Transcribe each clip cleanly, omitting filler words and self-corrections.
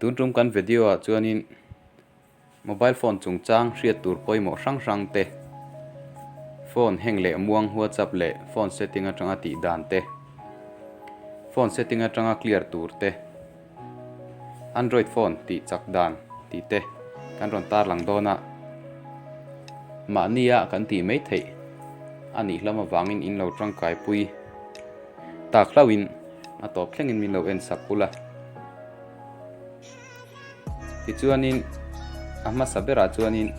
tunrum kan video a chuanin mobile phone chungchang hriat tur poimo hrang te phone heng le muang WhatsApp le phone setting atanga ti dan te phone setting atanga clear tur te Android phone ti chak dan ti te kan ron tar lang dona ma nia kan ti mai thei ani hlama wangin in lo tangkai pui tak hlawin atop thlengin min lo en sakula ti chuanin ama sabera chuanin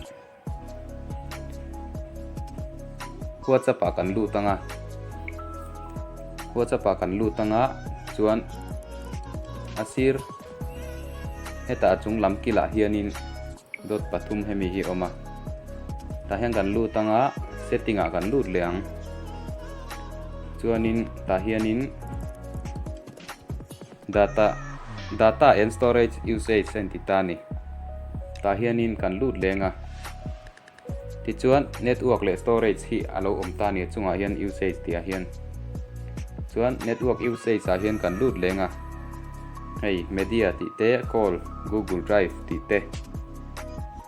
WhatsApp kan lu tanga chuan asir heta chung lam kila hianin dot pathum hemi hi oma ta hian kan lu tanga setting a kan lut leang chuanin ta hianin data and storage usage entitani ta hianin kan lut lenga ti chuan network le storage hi alo om ta ni chunga hian usage tia hian chuan network usage a hian kan lut lenga hei media ti te call Google Drive ti te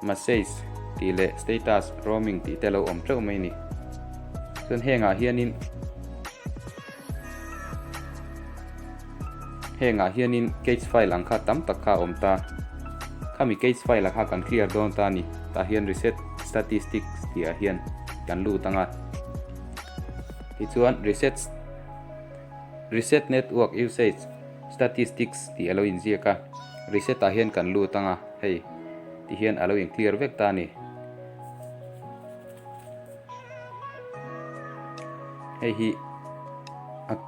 message ti le status roaming ti te lo om tleu mai ni chuan henga hianin case file ang kha tam tak kha om ta khami case file kha kan clear don ta ni ta hian reset statistics ti a hian kan lu tanga ti chuan reset network usage statistics ti alo in ziaka reset a hian kan lu tanga hei ti hian alo in clear vek ta ni hei hi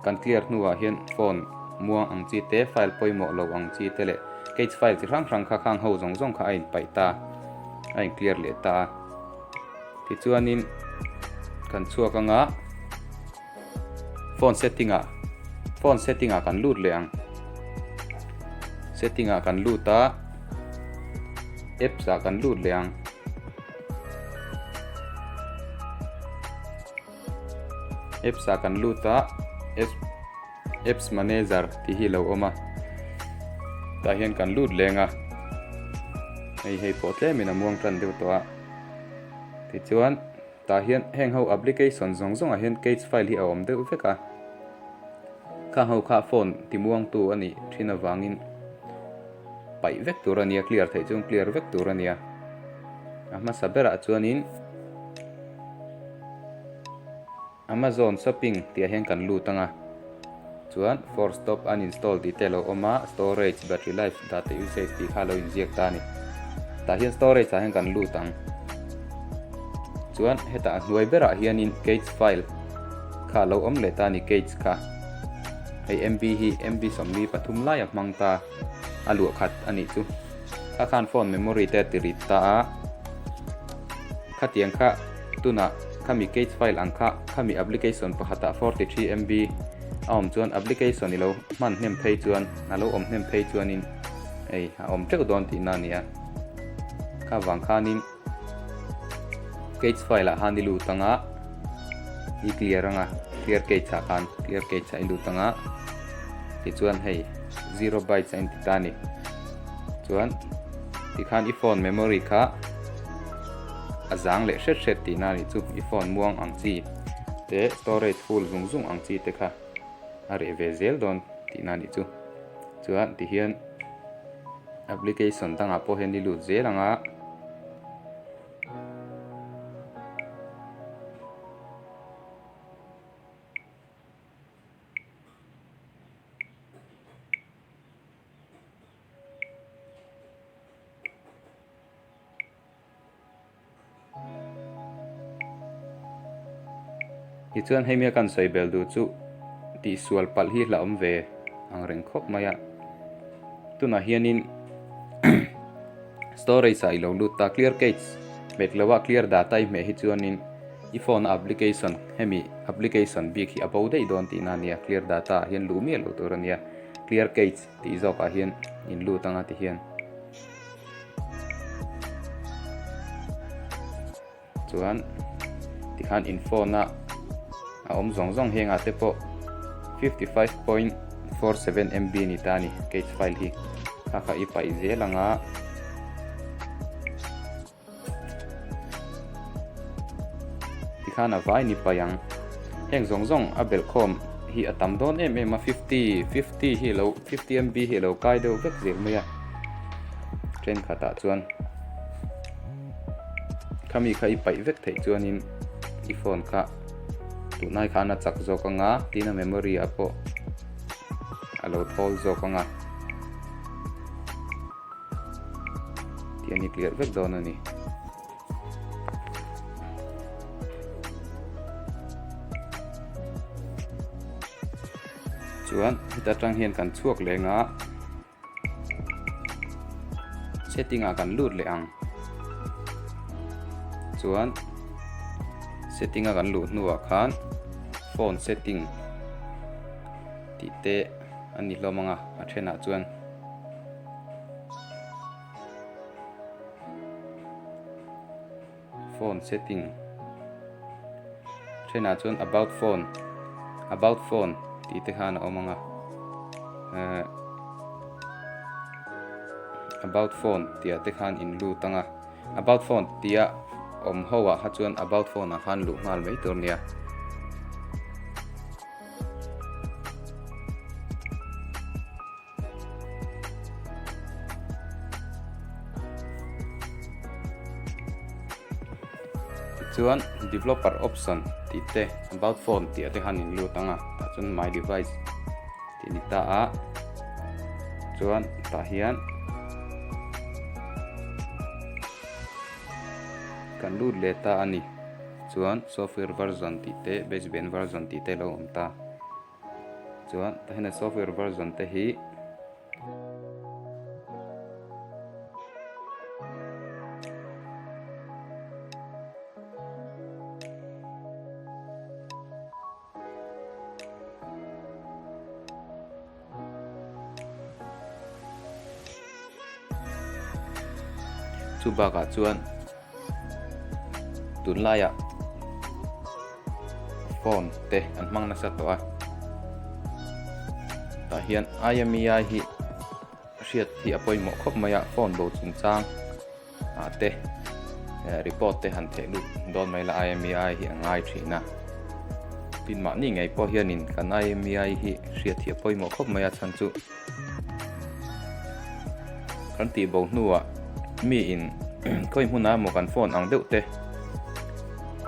kan clear nuwa hian phone muang ang chi te file poimo lo ang chi te le case file chi rang kha khang ho zong kha ain pai ta ain clear le ta ti chuanin kan chuak anga phone setting a kan lut leang setting a kan luta apps a kan lut leang apps a kan luta apps manager ti hi lo oma ta hian kan lut lenga hei potle mina muang tran deu to a ti chuan ta hian heng ho application zong a hian case file hi awm deuh veka kha ho kha phone ti muang tu ani thina wangin pai vek tur ania clear thei chung clear vek tur ania ama sabera chuanin Amazon shopping ti hian kan lu tanga chuan force stop uninstall ti telo oma storage battery life data usage ti khalo inject ta ni ta hian storage a hian kan lu tang chuan heta hnuai bera hianin cage file kha lo om le ta ni cage kha hei MB somni pathum la yak mangta alu khat ani chu kha khan phone memory te tiri ta kha tiang kha tuna khami cage file ang khami application pakhata 43 MB om chuan application ilo man hnem phei chuan alo om hnem phei chuanin ei om tek don ti na nia kha wang khanin cage file a hanilu tanga i clear anga clear cage cha khan clear cage cha ilu tanga ti chuan hei 0 bytes in titani chuan ti khan i phone memory kha azang le shet ti na ni chu i phone muang ang chi te storage full zung ang chi te kha are vezel don ti na ni chu chuan ti hian application tanga po hen ni lu zelanga ti chuan heimia kan soi bel du chu ti sual pal hi la om ve ang reng khop maya tuna hianin storage sa ilo lut ta clear cache beklawa clear data i me hi chuanin i phone application hemi application big hi abo dei don ti na nia clear data hian lu mi lo tur ania clear cache ti zo ka hian in lu tanga ti hian chuan ti khan info na om zong henga te po 55.47 MB ni tani cage file hi kha ipai zelanga tikhana vai ni payang heng zong abel khom hi atam don em 50 hi lo 50 MB hi lo kai do vek zel maya train khata chuan kami khai pai vek thei chuan in i phone kha tu nai khana chak zo ka nga tina memory apo alo thol zo ka nga tiani clear vek don ani chuan hita tang hian kan chuak le nga setting a kan lut le ang chuan setting a kan lut nuwa khan phone setting ti te ani lomanga a thena chuan phone setting thena chuan about phone ti te khan omanga about phone tia te khan in lu tanga about phone tia hoa ha chuan about phone a khan lu ngal mai tur nia chuan developer option ti te about phone tia te khan in lu tanga ta chuan my device ti ni ta a chuan ta hian kan lut le ta ani chuan software version ti te baseband version ti te lo om ta chuan ta hena software version te hi chu baka chuan tun laya phone te an mang na sa to a ta hian IMEI hi riat hi apoi mo khop maya phone bo chung chang a te report te han the lu don mai la IMEI hi angai thina tin ma ni ngai po hianin kan IMEI hi riat hi apoi mo khop maya chan chu kan ti bo nuwa mi in khoi huna mo kan phone ang deuh te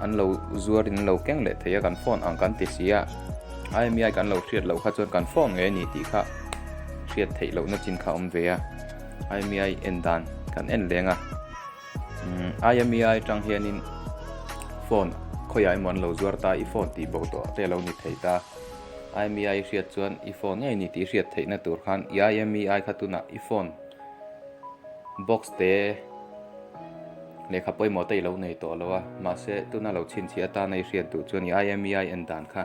an lo zuarin lo keng le theya kan phone ang kan ti sia IMEI kan lo riat lo kha chuan kan phone nge ni ti kha riat thei lo na chin kha om ve a IMEI endan kan en lenga IMEI tang hianin phone khoya mon lo zuar ta I phone ti bo to te lo ni thei ta IMEI riat chuan I phone nge ni ti riat thei na tur khan IMEI khatuna I phone box te le khapoi mo te lo nei to lowa ma se tu na lo chin chi ata nei riat tu chuan IMEI endan kha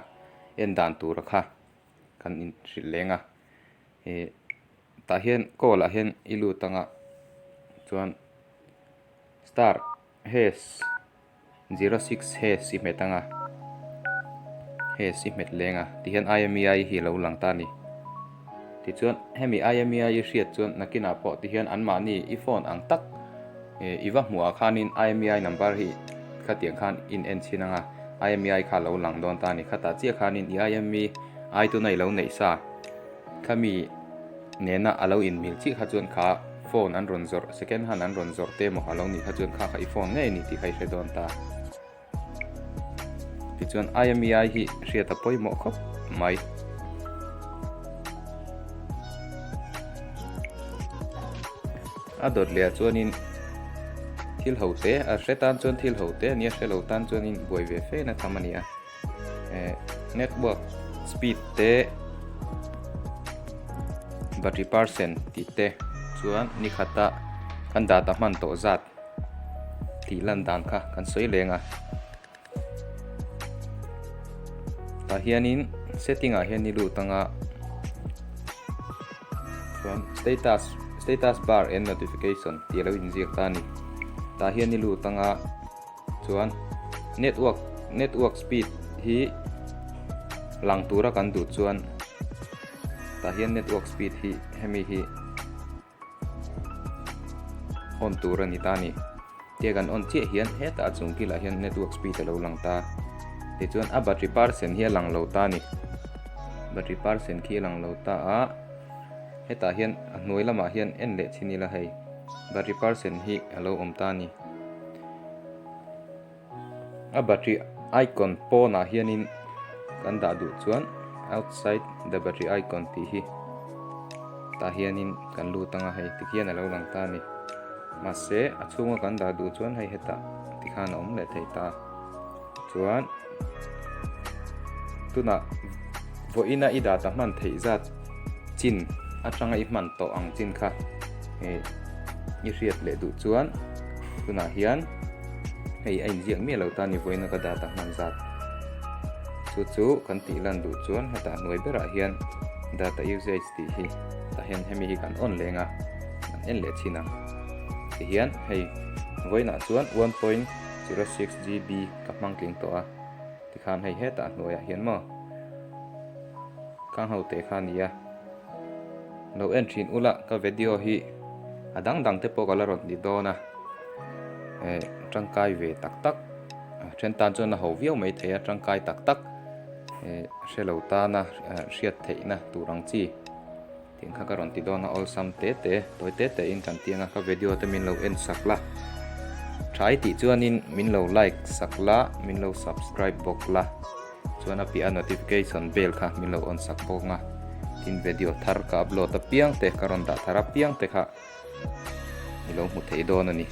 endan tur kha kan in lenga ta hian call a hian ilu tanga chuan star hash 06 hash si metanga hash si met lenga ti hian IMEI hi lo lang ta ni ti chuan hemi IMEI riat chuan nakina po ti hian an ma ni I phone ang tak iwa hmuwa khanin IMEI number hi khatiang khan in en chinanga IMEI kha lo lang don ta ni khata chia khanin IMEI ai tu nei lo nei sa khami nena alo in mil chi kha chuan kha phone an ron zor second hand an ron zor te mo alo ni kha chuan kha I phone nge ni ti khai se don ta ti chuan IMEI hi riat apoi mo khop mai adot le chuanin thil hote a hretan chuan thil hote ania hrelo tan chuanin boi ve fe na thamania network speed te battery percent ti te chuan ni khata kan data man to zat ti lan dan kha kan soi lenga ta hianin setting a hian ni lu tanga chuan status bar and notification ti lo inject ta ni ta hian ni lu tanga chuan network speed hi lang tura kan du chuan ta hian network speed hi hemi hi on tur ani ta ni te kan on che hian heta chung ki la hian network speed lo lang ta ti chuan a battery percent hi lang lo ta ni battery percent khi lang lo ta a heta hian a hnoi lama hian en le chini la hei battery percent hi alo om ta ni a battery icon po na hian in kan da du chuan outside the battery icon ti hi ta hian in kan lu tanga hei ti hian alo lang ta ni ma se a chunga kan da du chuan hei heta ti khan om le thei ta chuan tuna vo ina ida ta man thei zat chin atanga i man to ang chin kha e ni riat le du chuan tuna hian hei ai jiang mi lo ta ni voina ka da ta man zat chu kan ti lan du chuan heta noi bera hian data usage ti hi ta hian hemi hi kan on lenga an en le china ti hian hei voina chuan 1.06 GB ka mangking to a ti khan hei heta noya hian mo kang hau te khan ya no entrin ula ka video hi adang dang te po kala ron di do na tangkai ve tak tak chen tan chuan na ho viau mai theya tangkai tak tak shelo ta na riat thei na turang chi tin kha karon ti do na all sam te toy te in kan tianga ka video te min lo en sakla try ti chuan in min lo like sakla min lo subscribe bokla chuan a pi a notification bell kha min lo on sak bok nga tin video thar ka upload ta piang te karon da thara piang te kha mi lo mu thei do na ni